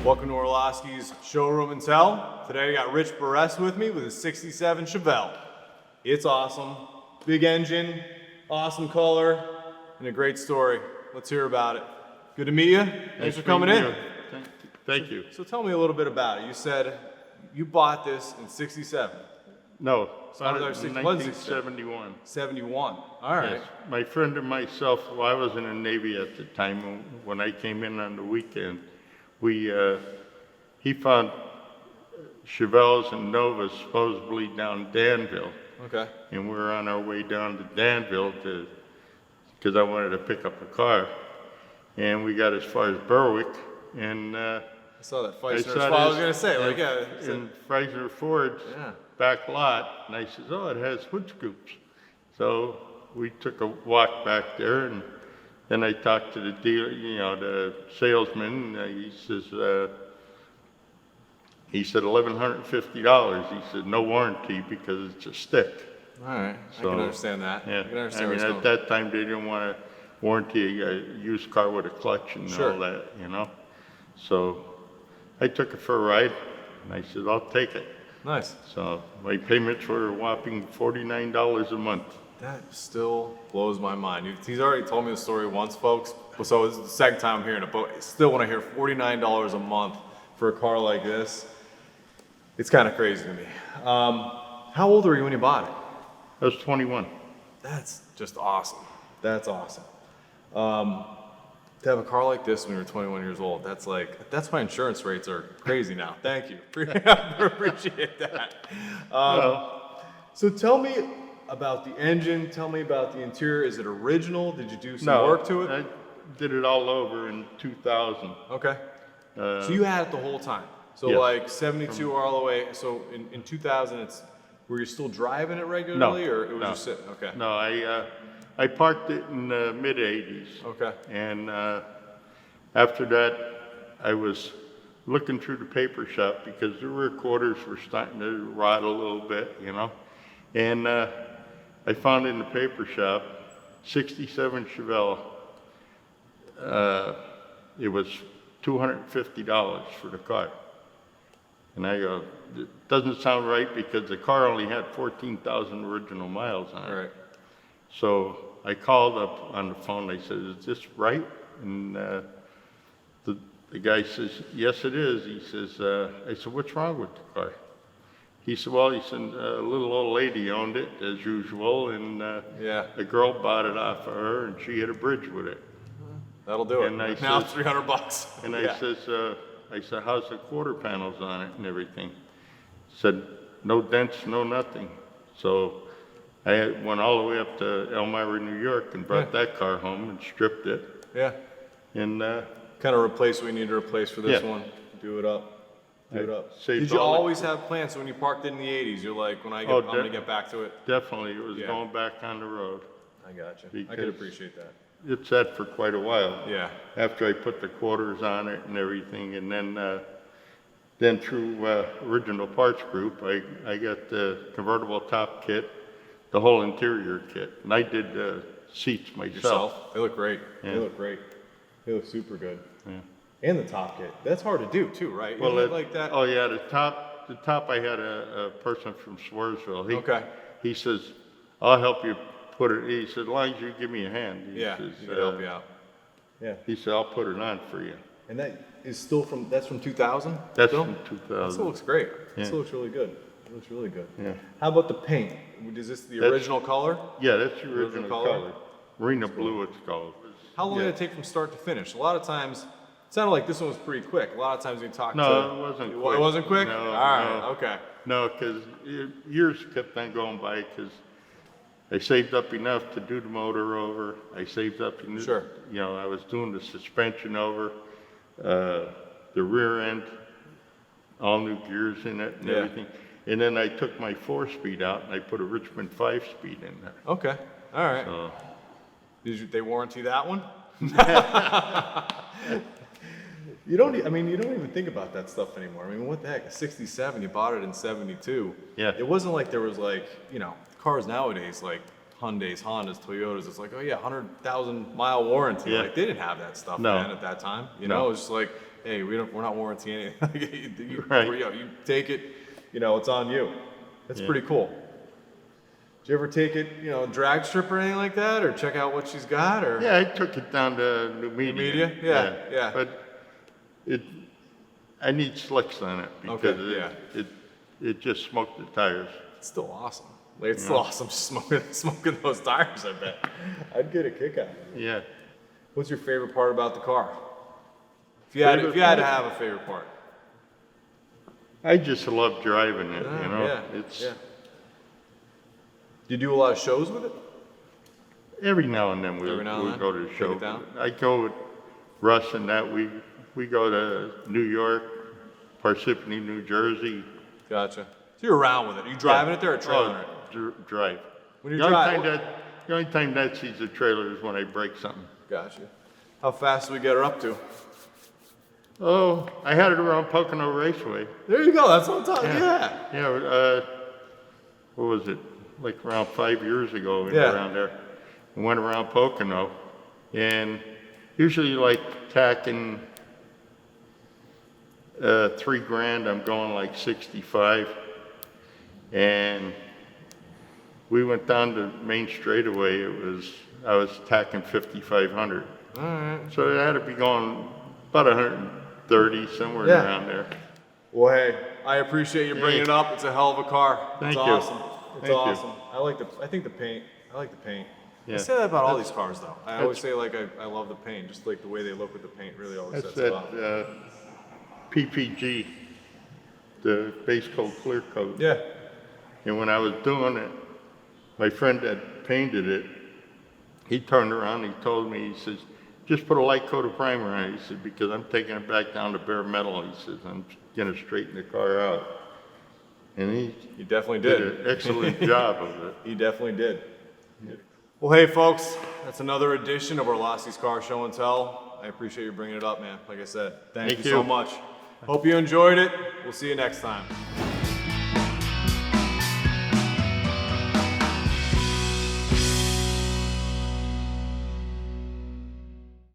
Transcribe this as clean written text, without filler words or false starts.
Welcome to Orloski's Showroom and Tell. Today I got Rich Barish with me with his 67 Chevelle. It's awesome. Big engine, awesome color, and a great story. Let's hear about it. Good to meet you. Thanks for coming in. Thank you. So tell me a little bit about it. You said you bought this in 67. No, So I was in 1971. 71. All right. Yes. My friend and myself, well, I was in the Navy at the time. When I came in on the weekend, he found Chevelles and Novas supposedly down Danville. Okay. And we were on our way down to Danville because I wanted to pick up a car. And we got as far as Berwick, and I saw that Feisner. I That's what I was gonna say. Like, in Fraser Ford's back lot, and I says, "Oh, it has hood scoops." So we took a walk back there, and then I talked to the dealer, the salesman. He said $1,150. He said no warranty because it's a stick. All right, So, I can understand that. Yeah, I can understand I mean, where at it's that time they didn't want to warranty a used car with a clutch and all that, So I took it for a ride, and I said, "I'll take it." Nice. So my payments were a whopping $49 a month. That still blows my mind. He's already told me the story once, folks. So it's the second time I'm hearing it, but I still want to hear $49 a month for a car like this. It's kind of crazy to me. How old were you when you bought it? I was 21. That's just awesome. That's awesome. To have a car like this when you're 21 years old, that's why insurance rates are crazy now. Thank you. I appreciate that. So tell me about the engine. Tell me about the interior. Is it original? Did you do some work to it? I did it all over in 2000. Okay. So you had it the whole time. So yes. like 72 all the way. So in 2000, were you still driving it regularly, or it was just sitting? Okay. No, I parked it in the mid 80s. Okay. And after that, I was looking through the paper shop because the rear quarters were starting to rot a little bit, And I found in the paper shop 67 Chevelle. It was $250 for the car. And I go, it doesn't sound right because the car only had 14,000 original miles on it. Right. So I called up on the phone. I said, "Is this right?" And the guy says, "Yes, it is." He says, I said, "What's wrong with the car?" He said, "Well," he said, "a little old lady owned it as usual, and a girl bought it off of her, and she hit a bridge with it." That'll do it. And I Now says- it's $300. And I said, "How's the quarter panels on it and everything?" He said, "No dents, no nothing." So I went all the way up to Elmira, New York, and brought that car home and stripped it. Yeah. And Kind of replace what we need to replace for this Yeah. one. Do it up. Do it up. saved Did you all the- always have plans? So when you parked it in the 80s, you're like, I'm going to get back to it? Definitely, it was Yeah. going back on the road. I got you. I Because- could appreciate that. It sat for quite a while. Yeah. After I put the quarters on it and everything, and then through Original Parts Group, I got the convertible top kit, the whole interior kit, and I did the seats myself. Yourself? They look great. Yeah. They look great. They look super good. Yeah. And the top kit. That's hard to do too, right? Well, Isn't it like that? Oh yeah, the top. I had a person from Swarsville. Okay. He says, "I'll help you put it." He said, "As long as you give me a hand." He Yeah, says, he can help you out. Yeah. He said, "I'll put it on for you." And that is still that's from 2000? That's still? from That 2000. still looks great. Yeah. It still looks really good. It looks really good. Yeah. How about the paint? Is this the original color? Yeah, that's the original color? color. Marina blue, it's called. How long did it take from start to finish? A lot of times, it sounded like this one was pretty quick. A lot of times we talk No, to... it wasn't It quick. wasn't quick? No, All right, no. okay. No, because years kept on going by because I saved up enough to do the motor over. I saved up enough. Sure. I was doing the suspension over, the rear end, all new gears in it and Yeah. everything. And then I took my 4-speed out and I put a Richmond 5-speed in there. Okay, all right. So, They warranty that one? You don't even think about that stuff anymore. I mean, what the heck? A 67, you bought it in 72. Yeah. It wasn't like there was cars nowadays like Hyundais, Hondas, Toyotas. It's like, oh yeah, 100,000 mile warranty. Yeah. Like they didn't have that stuff No. then at that time. No. It was just like, hey, we're not warranting anything. Right. You take it, it's on you. That's pretty cool. Did you ever take it, drag strip or anything like that, or check out what she's got, or? Yeah, I took it down to New Media. Yeah. But I need slicks on it because it just smoked the tires. It's still awesome. Like, it's still awesome smoking those tires, I bet. I'd get a kick out of it. Yeah. What's your favorite part about the car? If you had to have a favorite part. I just love driving it, Yeah. Do you do a lot of shows with it? Every now and then we go to a show. Take it down? I go with Russ and that. We go to New York, Parsippany, New Jersey. Gotcha. So you're around with it. Are you driving it there or trailing it? Drive. When The only time that sees the trailer is when I break something. Gotcha. How fast do we get her up to? Oh, I had it around Pocono Raceway. There you go. That's what I'm talking. Yeah. Yeah, what was it? Like around 5 years ago, we were around there. We went around Pocono, and usually like tacking $3,000, I'm going like 65. And we went down to Main Straightaway. I was tacking 5,500. All right. So it had to be going about 130, somewhere around there. Well, hey, I appreciate you bringing it up. It's a hell of a car. Thank it's you. awesome. It's Thank awesome. you. I like the paint. I like the paint. Yeah. I say that about all these cars, though. I always say, like, I love the paint. Just like the way they look with the paint really always That's sets it off. that PPG, the base coat clear coat. Yeah. And when I was doing it, my friend that painted it, he turned around and he told me, he says, just put a light coat of primer on it. He said, because I'm taking it back down to bare metal. He says, I'm going to straighten the car out. And He definitely did did. an excellent job of it. He definitely did. Well, hey, folks, that's another edition of Orloski's Car Show and Tell. I appreciate you bringing it up, man. Like I said, thank you so much. Hope you enjoyed it. We'll see you next time.